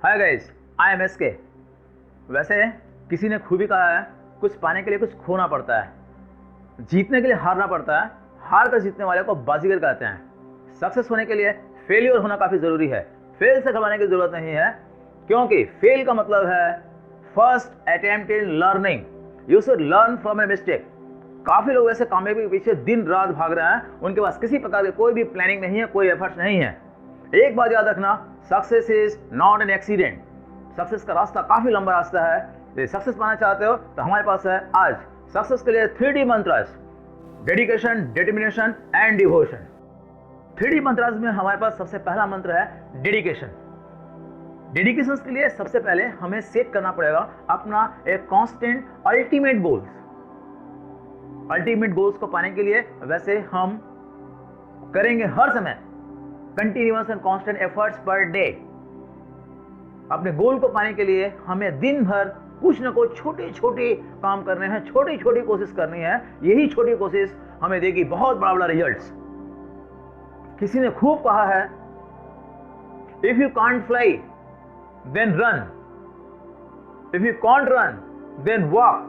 Hi guys, I am SK. वैसे किसी ने खूबी कहा है, कुछ पाने के लिए कुछ खोना पड़ता है, जीतने के लिए हारना पड़ता है, हार कर जीतने वाले को बाजीगर कहते हैं। सक्सेस होने के लिए फेलियर होना काफ़ी ज़रूरी है। फेल से घबराने की ज़रूरत नहीं है, क्योंकि फेल का मतलब है first attempt in learning. You should learn from a mistake. काफ़ी लोग ऐसे कामयाबी के पीछे दिन रात भाग रहे हैं, उनके पास किसी प्रकार की कोई भी प्लानिंग नहीं है, कोई एफर्ट्स नहीं है। एक बात याद रखना, success is not an accident. Success का रास्ता काफ़ी लंबा रास्ता है। यदि सक्सेस पाना चाहते हो तो हमारे पास है आज सक्सेस के लिए 3D mantras: dedication, determination and devotion. 3D mantras में हमारे पास सबसे पहला मंत्र है डेडिकेशन। डेडिकेशन के लिए सबसे पहले हमें सेट करना पड़ेगा अपना एक constant ultimate goals. Ultimate goals को पाने के लिए वैसे हम करेंगे हर समय continuous and constant efforts per day. अपने गोल को पाने के लिए हमें दिन भर कुछ न कुछ छोटे छोटे काम करने हैं, छोटी छोटी कोशिश करनी है। यही छोटी कोशिश हमें देगी बहुत बड़ा बड़ा रिजल्ट्स। किसी ने खूब कहा है, if you can't fly then run, if you can't run then walk,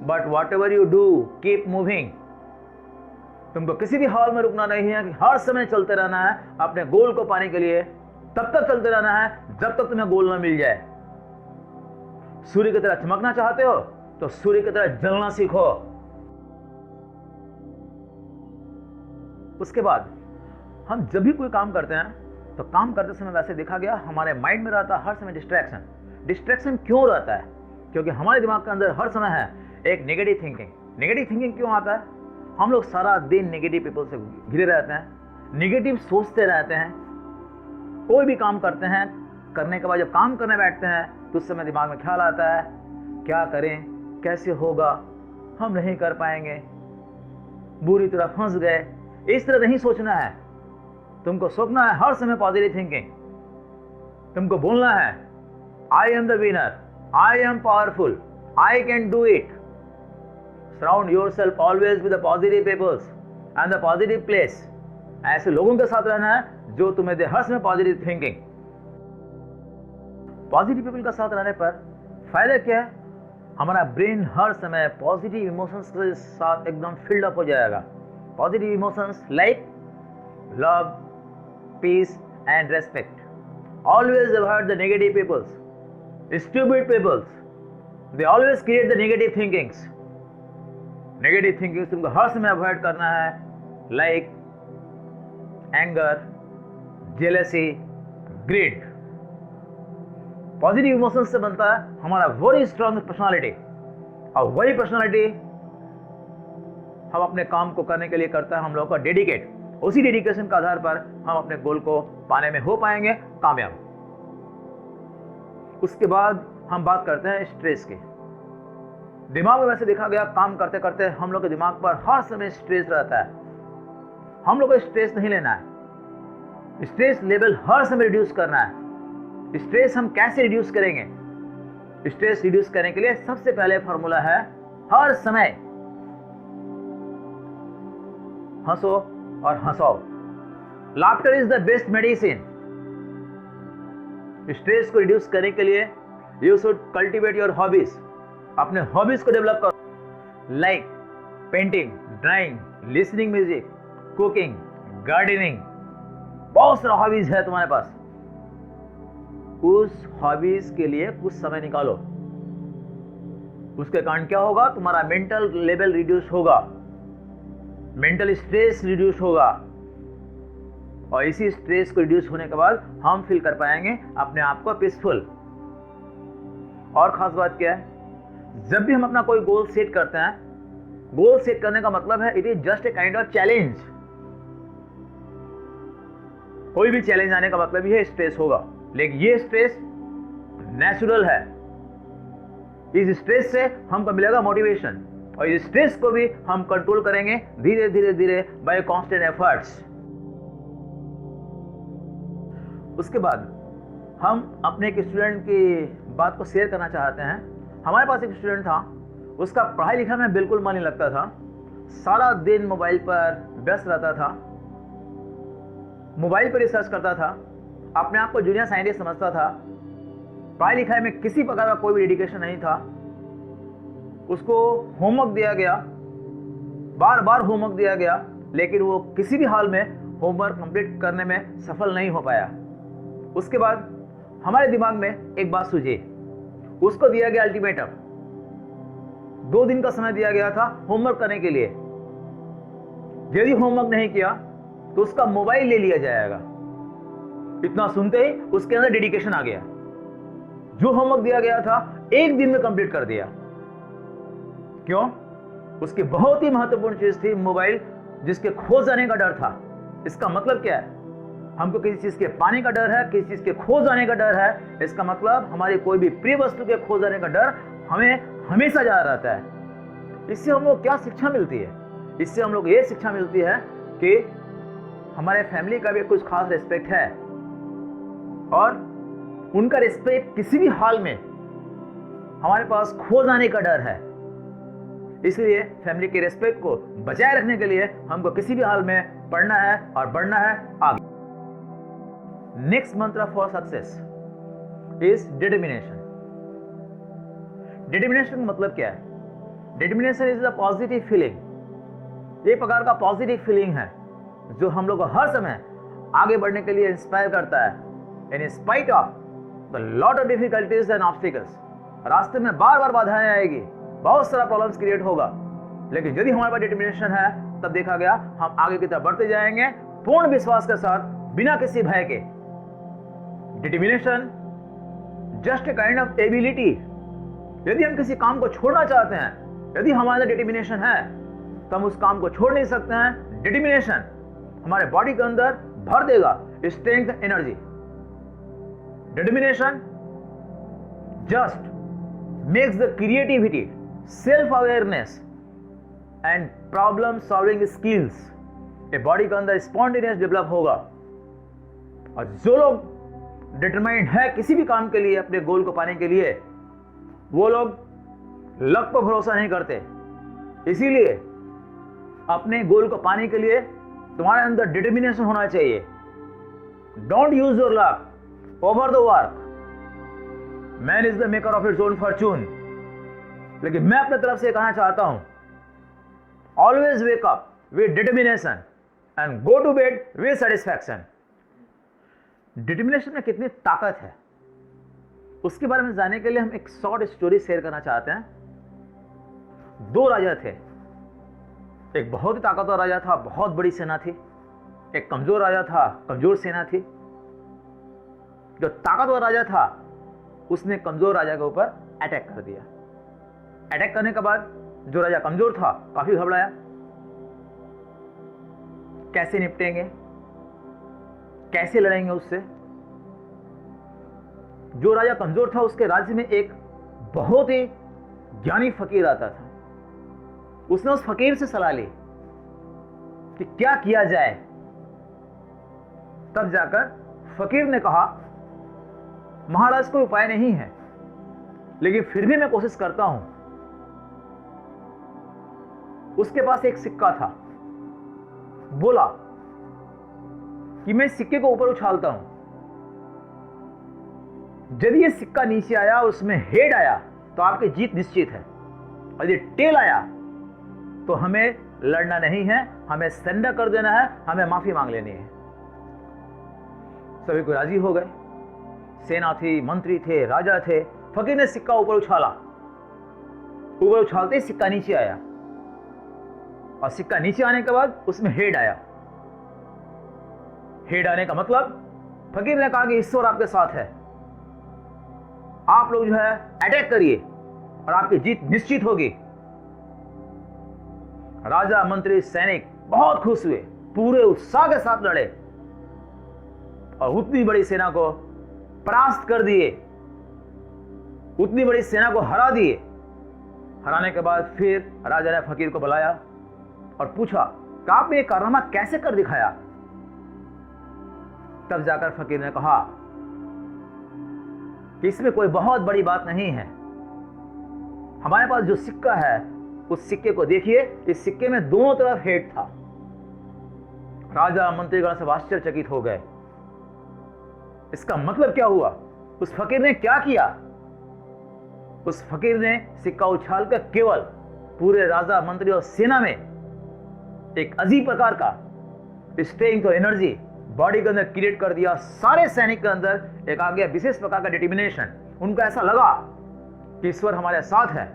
but whatever you do keep moving. तुमको किसी भी हाल में रुकना नहीं है, हर समय चलते रहना है। अपने गोल को पाने के लिए तब तक चलते रहना है जब तक तुम्हें गोल ना मिल जाए। सूर्य की तरह चमकना चाहते हो तो सूर्य की तरह जलना सीखो। उसके बाद हम जब भी कोई काम करते हैं तो काम करते समय वैसे देखा गया हमारे माइंड में रहता है हर समय डिस्ट्रैक्शन। डिस्ट्रैक्शन क्यों रहता है? क्योंकि हमारे दिमाग के अंदर हर समय है एक नेगेटिव थिंकिंग। नेगेटिव थिंकिंग क्यों आता है? हम लोग सारा दिन नेगेटिव पीपल से घिरे रहते हैं, नेगेटिव सोचते रहते हैं। कोई भी काम करते हैं, करने के बाद जब काम करने बैठते हैं तो उस समय दिमाग में ख्याल आता है, क्या करें, कैसे होगा, हम नहीं कर पाएंगे, बुरी तरह फंस गए। इस तरह नहीं सोचना है। तुमको सोचना है हर समय पॉजिटिव थिंकिंग। तुमको बोलना है, I am the winner, I am powerful, I can do it. Surround yourself always with the positive peoples and the positive place. ऐसे लोगों के साथ रहना है जो तुम्हें दे हर समय पॉजिटिव थिंकिंग। पॉजिटिव पीपल का साथ रहने पर फायदा क्या है? हमारा ब्रेन हर समय पॉजिटिव इमोशंस के साथ एकदम फिल्ड अप हो जाएगा। Positive emotions like love, peace and respect. Always avoid the negative peoples, stupid peoples. They always create the negative thinkings. Negative thinkings तुमको हर समय अवॉइड करना है, like anger, jealousy, greed. Positive emotions से बनता है हमारा वेरी स्ट्रांग पर्सनालिटी, और वही पर्सनालिटी हम अपने काम को करने के लिए करता है हम लोगों का डेडिकेट। उसी डेडिकेशन के आधार पर हम अपने गोल को पाने में हो पाएंगे कामयाब। उसके बाद हम बात करते हैं स्ट्रेस की। दिमाग में वैसे देखा गया काम करते करते हम लोग के दिमाग पर हर समय स्ट्रेस रहता है। हम लोग को स्ट्रेस नहीं लेना है, स्ट्रेस लेवल हर समय रिड्यूस करना है। स्ट्रेस हम कैसे रिड्यूस करेंगे? स्ट्रेस रिड्यूस करने के लिए सबसे पहले फॉर्मूला है हर समय हंसो और हंसाओ। Laughter is the best medicine. Stress को रिड्यूस करने के लिए you should cultivate your hobbies. अपने हॉबीज को डेवलप करो, like painting, drawing, listening music, cooking, gardening. बहुत सारा हॉबीज है तुम्हारे पास। उस हॉबीज के लिए कुछ समय निकालो। उसके कारण क्या होगा? तुम्हारा मेंटल लेवल रिड्यूस होगा, मेंटल स्ट्रेस रिड्यूस होगा, और इसी स्ट्रेस को रिड्यूस होने के बाद हम फील कर पाएंगे अपने आप को पीसफुल। और खास बात क्या है? जब भी हम अपना कोई गोल सेट करते हैं, गोल सेट करने का मतलब है it is just a kind of challenge. कोई भी चैलेंज आने का मतलब यह स्ट्रेस होगा, लेकिन ये स्ट्रेस नेचुरल है। इस स्ट्रेस से हमको मिलेगा मोटिवेशन, और इस स्ट्रेस को भी हम कंट्रोल करेंगे धीरे धीरे धीरे बाय कांस्टेंट एफर्ट्स। उसके बाद हम अपने एक स्टूडेंट की बात को शेयर करना चाहते हैं। हमारे पास एक स्टूडेंट था, उसका पढ़ाई लिखाई में बिल्कुल मन नहीं लगता था। सारा दिन मोबाइल पर व्यस्त रहता था, मोबाइल पर रिसर्च करता था, अपने आप को जूनियर साइंटिस्ट समझता था, पढ़ाई लिखाई में किसी प्रकार का कोई भी डेडिकेशन नहीं था। उसको होमवर्क दिया गया, बार बार होमवर्क दिया गया, लेकिन वो किसी भी हाल में होमवर्क कंप्लीट करने में सफल नहीं हो पाया। उसके बाद हमारे दिमाग में एक बात सूझी, उसको दिया गया अल्टीमेटम। 2 दिन का समय दिया गया था होमवर्क करने के लिए। यदि होमवर्क नहीं किया तो उसका मोबाइल ले लिया जाएगा। इतना सुनते ही उसके अंदर डेडिकेशन आ गया। जो होमवर्क दिया गया था 1 दिन में कंप्लीट कर दिया। क्यों? उसकी बहुत ही महत्वपूर्ण चीज थी मोबाइल, जिसके खो जाने का डर था। इसका मतलब क्या है? हमको किसी चीज के पाने का डर है, किसी चीज के खो जाने का डर है। इसका मतलब हमारी कोई भी प्रिय वस्तु के खो जाने का डर हमें हमेशा याद रहता है। इससे हम लोग क्या शिक्षा मिलती है? इससे हम लोग ये शिक्षा मिलती है कि हमारे फैमिली का भी कुछ खास रिस्पेक्ट है, और उनका रिस्पेक्ट किसी भी हाल में हमारे पास खो जाने का डर है। इसलिए फैमिली के रिस्पेक्ट को बचाए रखने के लिए हमको किसी भी हाल में पढ़ना है और बढ़ना है आगे। नेक्स्ट मंत्र for success is determination. Determination का मतलब क्या है? Determination is a positive feeling. एक प्रकार का पॉजिटिव फीलिंग है जो हम लोग को हर समय आगे बढ़ने के लिए इंस्पायर करता है। In spite of the lot of difficulties and obstacles, रास्ते में बार बार बाधाएं आएगी, बहुत सारा प्रॉब्लम्स क्रिएट होगा, लेकिन यदि हमारे पास डिटर्मिनेशन है तब देखा गया हम आगे की तरफ बढ़ते जाएंगे पूर्ण विश्वास के साथ, बिना किसी भय के। Determination just a kind of ability. यदि हम किसी काम को छोड़ना चाहते हैं, यदि हमारे डिटर्मिनेशन है तो हम उस काम को छोड़ नहीं सकते हैं। डिटर्मिनेशन हमारे बॉडी के अंदर भर देगा strength, energy. Determination just makes the creativity, self-awareness and problem solving skills a body के अंदर स्पॉन्टेनियस डेवलप होगा। और जो लोग डिटरमाइंड है किसी भी काम के लिए, अपने गोल को पाने के लिए, वो लोग लक पर भरोसा नहीं करते। इसीलिए अपने गोल को पाने के लिए तुम्हारे अंदर डिटर्मिनेशन होना चाहिए। Don't use your luck over the work. Man is the maker of its own fortune. लेकिन मैं अपने तरफ से कहना चाहता हूं, always wake up with determination and go to bed with satisfaction. Determination में कितनी ताकत है उसके बारे में जानने के लिए हम एक शॉर्ट स्टोरी शेयर करना चाहते हैं। 2 राजा थे। एक बहुत ही ताकतवर राजा था, बहुत बड़ी सेना थी। एक कमजोर राजा था, कमजोर सेना थी। जो ताकतवर राजा था उसने कमजोर राजा के ऊपर अटैक कर दिया। अटैक करने के बाद जो राजा कमजोर था काफी घबराया। कैसे निपटेंगे, कैसे लड़ेंगे उससे? जो राजा कमजोर था उसके राज्य में एक बहुत ही ज्ञानी फकीर आता था। उसने उस फकीर से सलाह ली कि क्या किया जाए। तब जाकर फकीर ने कहा, महाराज कोई उपाय नहीं है, लेकिन फिर भी मैं कोशिश करता हूं। उसके पास एक सिक्का था। बोला कि मैं सिक्के को ऊपर उछालता हूं, यदि ये सिक्का नीचे आया, उसमें हेड आया तो आपकी जीत निश्चित है, और यदि टेल आया तो हमें लड़ना नहीं है, हमें सरेंडर कर देना है, हमें माफी मांग लेनी है। सभी को राजी हो गए। सेना थी, मंत्री थे, राजा थे। फकीर ने सिक्का ऊपर उछाला। ऊपर उछालते ही सिक्का नीचे आया, और सिक्का नीचे आने के बाद उसमें हेड आया। हेड आने का मतलब फकीर ने कहा कि ईश्वर आपके साथ है, आप लोग जो है अटैक करिए और आपकी जीत निश्चित होगी। राजा, मंत्री, सैनिक बहुत खुश हुए, पूरे उत्साह के साथ लड़े और उतनी बड़ी सेना को परास्त कर दिए, उतनी बड़ी सेना को हरा दिए। हराने के बाद फिर राजा ने फकीर को बुलाया और पूछा कि आपने ये कारनामा कैसे कर दिखाया? तब जाकर फकीर ने कहा कि इसमें कोई बहुत बड़ी बात नहीं है। हमारे पास जो सिक्का है, उस सिक्के को देखिए, इस सिक्के में दोनों तरफ हेड था। राजा, मंत्रीगण सब आश्चर्यचकित हो गए। इसका मतलब क्या हुआ? उस फकीर ने क्या किया? उस फकीर ने सिक्का उछाल कर केवल पूरे राजा, मंत्री और सेना में एक अजीब प्रकार का स्ट्रेंथ और एनर्जी बॉडी के अंदर क्रिएट कर दिया। सारे सैनिक के अंदर एक आ गया विशेष प्रकार का डिटर्मिनेशन। उनको ऐसा लगा कि ईश्वर हमारे साथ है।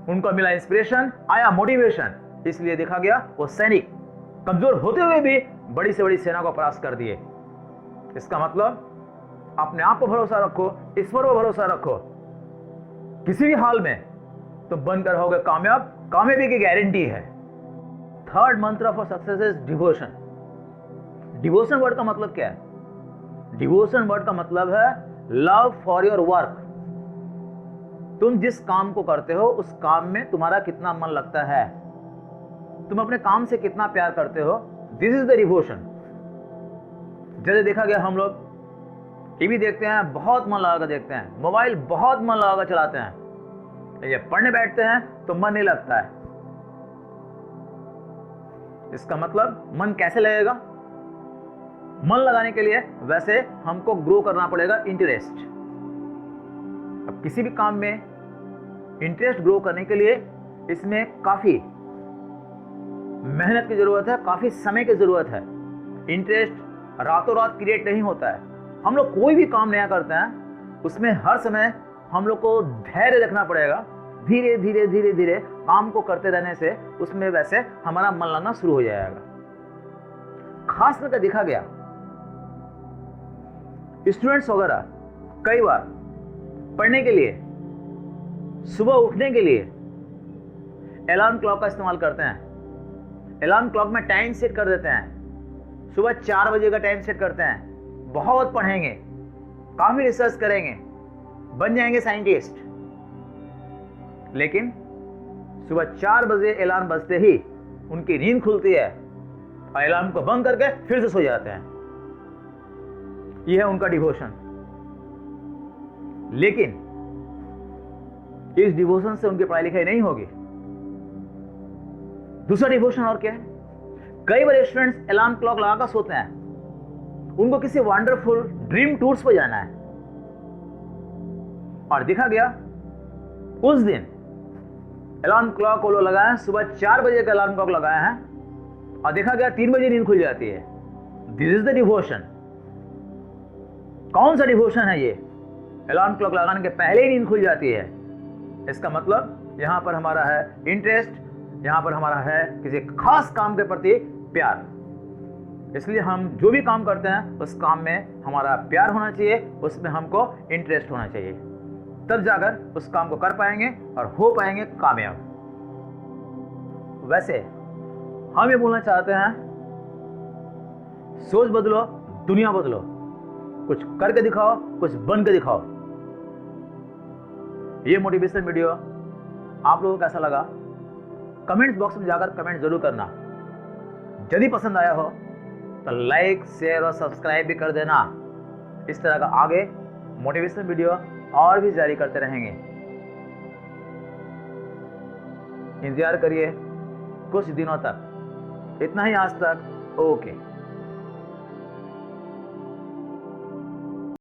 उनको मिला इंस्पिरेशन, आया मोटिवेशन। इसलिए देखा गया वो सैनिक कमजोर होते हुए भी बड़ी से बड़ी सेना को परास्त कर दिए। इसका मतलब अपने आप पर भरोसा रखो, ईश्वर पर भरोसा रखो। किसी भी हाल में तुम बनकर रहोगे कामयाब। कामयाबी की गारंटी है। थर्ड मंत्र for success is devotion. Devotion word का मतलब क्या है? डिवोशन वर्ड का मतलब है लव फॉर योर वर्क। तुम जिस काम को करते हो उस काम में तुम्हारा कितना मन लगता है, तुम अपने काम से कितना प्यार करते हो, दिस इज द डिवोशन। जैसे देखा गया हम लोग टीवी देखते हैं, बहुत मन लगाकर देखते हैं, मोबाइल बहुत मन लगाकर चलाते हैं, ये पढ़ने बैठते हैं तो मन नहीं लगता है। इसका मतलब मन कैसे लगेगा? मन लगाने के लिए वैसे हमको ग्रो करना पड़ेगा इंटरेस्ट। अब किसी भी काम में इंटरेस्ट ग्रो करने के लिए इसमें काफी मेहनत की जरूरत है, काफी समय की जरूरत है। इंटरेस्ट रातों रात क्रिएट नहीं होता है। हम लोग कोई भी काम नया करते हैं उसमें हर समय हम लोग को धैर्य रखना पड़ेगा। धीरे धीरे धीरे धीरे काम को करते रहने से उसमें वैसे हमारा मन लगना शुरू हो जाएगा। खास करके देखा गया स्टूडेंट्स वगैरह कई बार पढ़ने के लिए, सुबह उठने के लिए अलार्म क्लॉक का इस्तेमाल करते हैं। अलार्म क्लॉक में टाइम सेट कर देते हैं, सुबह 4 बजे का टाइम सेट करते हैं। बहुत पढ़ेंगे, काफी रिसर्च करेंगे, बन जाएंगे साइंटिस्ट। लेकिन सुबह 4 बजे अलार्म बजते ही उनकी नींद खुलती है और अलार्म को बंद करके फिर से सो जाते हैं। यह है उनका डिवोशन। लेकिन इस डिवोशन से उनकी पढ़ाई लिखाई नहीं होगी। दूसरा डिवोशन और क्या है? कई बार स्टूडेंट्स अलार्म क्लॉक लगाकर सोते हैं, उनको किसी वंडरफुल ड्रीम टूर्स पर जाना है और देखा गया उस दिन अलार्म क्लॉक वो लोग लगाए हैं, सुबह 4 बजे का अलार्म क्लॉक लगाए हैं और देखा गया 3 बजे नींद खुल जाती है। This is the devotion. कौन सा डिवोशन है ये? अलार्म क्लॉक लगाने के पहले ही नींद खुल जाती है। इसका मतलब यहां पर हमारा है इंटरेस्ट, यहां पर हमारा है किसी खास काम के प्रति प्यार। इसलिए हम जो भी काम करते हैं उस काम में हमारा प्यार होना चाहिए, उसमें हमको इंटरेस्ट होना चाहिए, तब जाकर उस काम को कर पाएंगे और हो पाएंगे कामयाब। वैसे हम ये बोलना चाहते हैं, सोच बदलो, दुनिया बदलो। कुछ करके दिखाओ, कुछ बन के दिखाओ। ये मोटिवेशन वीडियो आप लोगों को कैसा लगा? कमेंट्स बॉक्स में जाकर कमेंट जरूर करना। यदि पसंद आया हो तो लाइक, शेयर और सब्सक्राइब भी कर देना। इस तरह का आगे मोटिवेशन वीडियो और भी जारी करते रहेंगे। इंतजार करिए कुछ दिनों तक। इतना ही आज तक। ओके।